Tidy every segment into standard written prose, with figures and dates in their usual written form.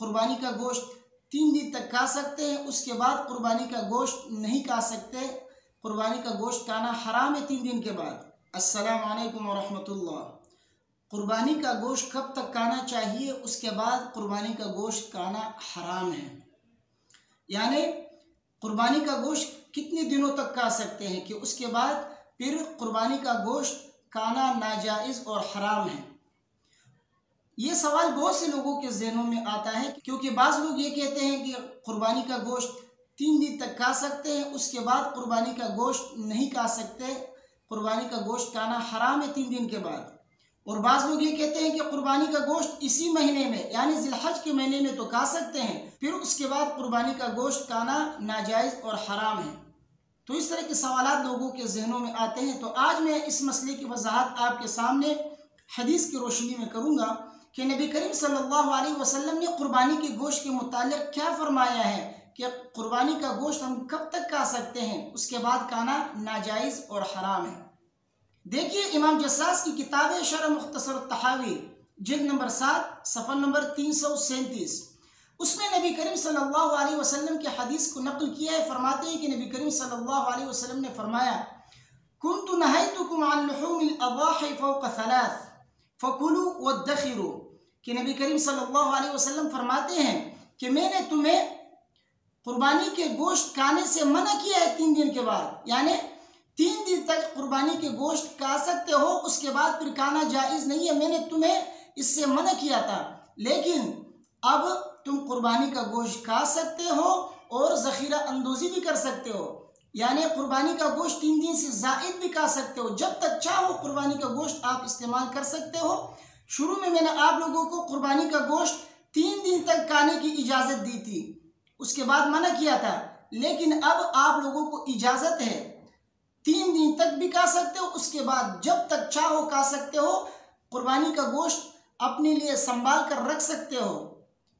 कुर्बानी का गोश्त 3 दिन तक खा सकते हैं, उसके बाद कुर्बानी का गोश्त नहीं खा सकते। कुर्बानी का गोश्त खाना हराम है 3 दिन के बाद। अस्सलाम वालेकुम वरहमतुल्लाह। कुर्बानी का गोश्त कब तक खाना चाहिए, उसके बाद कुर्बानी का गोश्त खाना हराम है। यानी कुर्बानी का गोश्त कितने दिनों तक खा सकते हैं कि उसके बाद फिर कुर्बानी का गोश्त खाना नाजायज़ और हराम है। ये सवाल बहुत से लोगों के ज़हनों में आता है, क्योंकि बाज़ लोग ये कहते हैं कि कुर्बानी का गोश्त 3 दिन तक खा सकते हैं, उसके बाद कुर्बानी का गोश्त नहीं खा सकते। कुर्बानी का गोश्त खाना हराम है 3 दिन के बाद। और बाज़ लोग ये कहते हैं कि कुर्बानी का गोश्त इसी महीने में यानी ज़िलहज के महीने में तो खा सकते हैं, फिर उसके बाद कुर्बानी का गोश्त खाना नाजायज़ और हराम है। तो इस तरह के सवालात लोगों के जहनों में आते हैं। तो आज मैं इस मसले की वजाहत आपके सामने हदीस की रोशनी में करूँगा कि नबी करीम सल्लल्लाहु अलैहि वसल्लम ने कुर्बानी के गोश्त के मुताल्लिक़ क्या फरमाया है कि कुर्बानी का गोश्त हम कब तक खा सकते हैं, उसके बाद खाना नाजायज़ और हराम है। देखिए, इमाम जस्सास की किताब है शरह मुख्तसर तहावी, जिल्द नंबर 7 सफ़ा नंबर 337, उसमें नबी करीम सल्लल्लाहु अलैहि वसल्लम के हदीस को नकल किया है। फरमाते हैं कि नबी करीम सल्लल्लाहु अलैहि वसल्लम ने फरमाया, कुन्तु नहैतुकुम अन लुहूमिल अज़ाही फ़ौक़ सलास फ़कुलू वद्दखिरू, कि नबी करीम सल्लल्लाहु अलैहि वसल्लम फरमाते हैं कि मैंने तुम्हें कुर्बानी के गोश्त खाने से मना किया है 3 दिन के बाद। यानी 3 दिन तक कुर्बानी के गोश्त खा सकते हो, उसके बाद फिर खाना जायज़ नहीं है। मैंने तुम्हें इससे मना किया था, लेकिन अब तुम कुर्बानी का गोश्त खा सकते हो और ज़ख़ीरा अंदोज़ी भी कर सकते हो। यानी कुर्बानी का गोश्त 3 दिन से ज़ायद भी खा सकते हो। जब तक चाहो कुर्बानी का गोश्त आप इस्तेमाल कर सकते हो। शुरू में मैंने आप लोगों को कुर्बानी का गोश्त 3 दिन तक खाने की इजाज़त दी थी, उसके बाद मना किया था, लेकिन अब आप लोगों को इजाज़त है 3 दिन तक भी खा सकते हो, उसके बाद जब तक चाहो खा सकते हो। कुर्बानी का गोश्त अपने लिए संभाल कर रख सकते हो।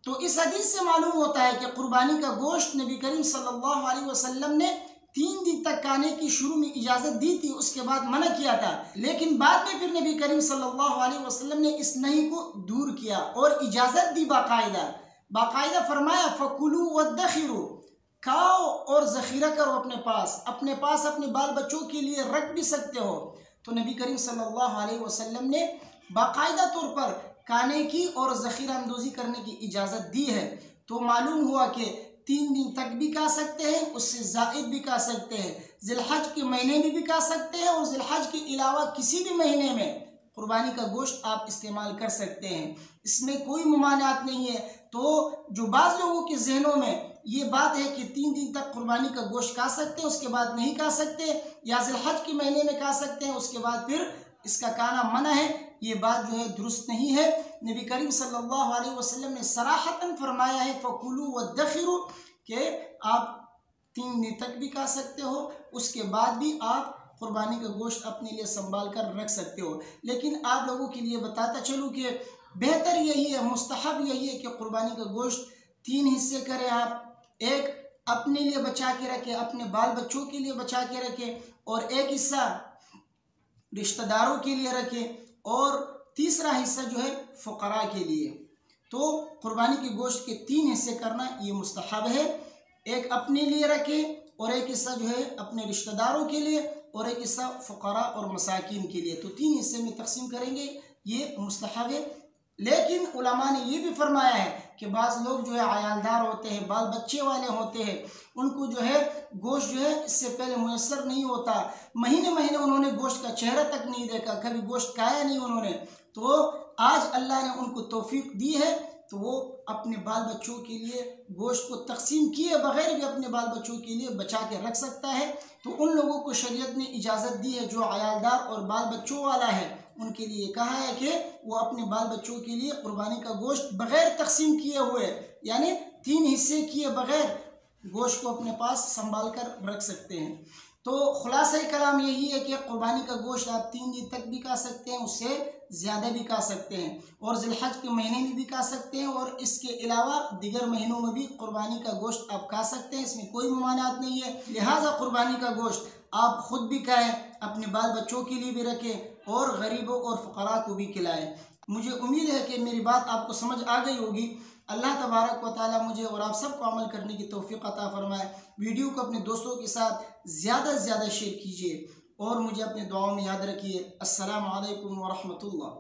तो इस हदीस से मालूम होता है कि कुर्बानी का गोश्त नबी करीम सल्लल्लाहु अलैहि वसल्लम ने 3 दिन तक खाने की शुरू में इजाज़त दी थी, उसके बाद मना किया था, लेकिन बाद में फिर नबी करीम सल्लल्लाहु अलैहि वसल्लम ने इस नहीं को दूर किया और इजाज़त दी बाकायदा फरमाया, फ़कुलू वद्दखिरू, खाओ और ज़ख़ीरा करो अपने पास अपने बाल बच्चों के लिए रख भी सकते हो। तो नबी करीम सल्लल्लाहु अलैहि वसल्लम ने बाकायदा तौर पर खाने की और ज़ख़ीरा अंदोज़ी करने की इजाज़त दी है। तो मालूम हुआ कि 3 दिन तक भी खा सकते हैं, उससे ज़ायद भी खा सकते हैं, ज़िलहज के महीने में भी खा सकते हैं, और ज़िलहज के अलावा किसी भी महीने में कुर्बानी का गोश्त आप इस्तेमाल कर सकते हैं। इसमें कोई मुमानात नहीं है। तो जो बाज़ लोगों के जहनों में ये बात है कि 3 दिन तक कुर्बानी का गोश्त खा सकते हैं, उसके बाद नहीं खा सकते, या ज़िलहज के महीने में खा सकते हैं, उसके बाद फिर इसका खाना मना है, ये बात जो है दुरुस्त नहीं है। नबी करीम सल्लल्लाहु अलैहि वसल्लम ने सराहतन फरमाया है, फ़कुलू वद्दखिरू, कि आप 3 दिन तक भी खा सकते हो, उसके बाद भी आप कुर्बानी का गोश्त अपने लिए संभाल कर रख सकते हो। लेकिन आप लोगों के लिए बताता चलूँ कि बेहतर यही है, मुस्तहब यही है कि कुर्बानी का गोश्त 3 हिस्से करें आप। एक अपने लिए बचा के रखें, अपने बाल बच्चों के लिए बचा के रखें, और एक हिस्सा रिश्तेदारों के लिए रखें, और तीसरा हिस्सा जो है फ़ुक़रा के लिए। तो कुर्बानी के गोश्त के 3 हिस्से करना ये मुस्तहब है। एक अपने लिए रखें, और एक हिस्सा जो है अपने रिश्तेदारों के लिए, और एक हिस्सा फ़ुक़रा और मसाकिन के लिए। तो 3 हिस्से में तकसीम करेंगे, ये मुस्तहब है। लेकिन उलमा ने ये भी फरमाया है कि बाज़ लोग जो है आयालदार होते हैं, बाल बच्चे वाले होते हैं, उनको जो है गोश्त जो है इससे पहले मुयस्सर नहीं होता, महीने महीने उन्होंने गोश्त का चेहरा तक नहीं देखा, कभी गोश्त खाया नहीं उन्होंने। तो आज अल्लाह ने उनको तौफीक दी है, तो वो अपने बाल बच्चों के लिए गोश्त को तकसीम किए बगैर भी अपने बाल बच्चों के लिए बचा के रख सकता है। तो उन लोगों को शरीयत ने इजाज़त दी है जो आयालदार और बाल बच्चों वाला है, उनके लिए कहा है कि वो अपने बाल बच्चों के लिए कुर्बानी का गोश्त बग़ैर तकसीम किए हुए, यानी 3 हिस्से किए बग़ैर गोश्त को अपने पास संभाल कर रख सकते हैं। तो खुलासा कलाम यही है कि कुर्बानी का गोश्त आप 3 दिन तक भी खा सकते हैं, उससे ज़्यादा भी खा सकते हैं, और ज़िलहज के महीने में भी खा सकते हैं, और इसके अलावा दीगर महीनों में भी कुर्बानी का गोश्त आप खा सकते हैं। इसमें कोई मुमानात नहीं है। लिहाजा कुर्बानी का गोश्त आप ख़ुद भी खाएँ, अपने बाल बच्चों के लिए भी रखें, और गरीबों और फ़ुक़रा को भी खिलाएँ। मुझे उम्मीद है कि मेरी बात आपको समझ आ गई होगी। अल्लाह तबारक व तआला मुझे और आप सबको अमल करने की तौफीक अता फरमाए। वीडियो को अपने दोस्तों के साथ ज़्यादा से ज़्यादा शेयर कीजिए और मुझे अपनी दुआओं में याद रखिए। अस्सलामु अलैकुम व रहमतुल्लाह।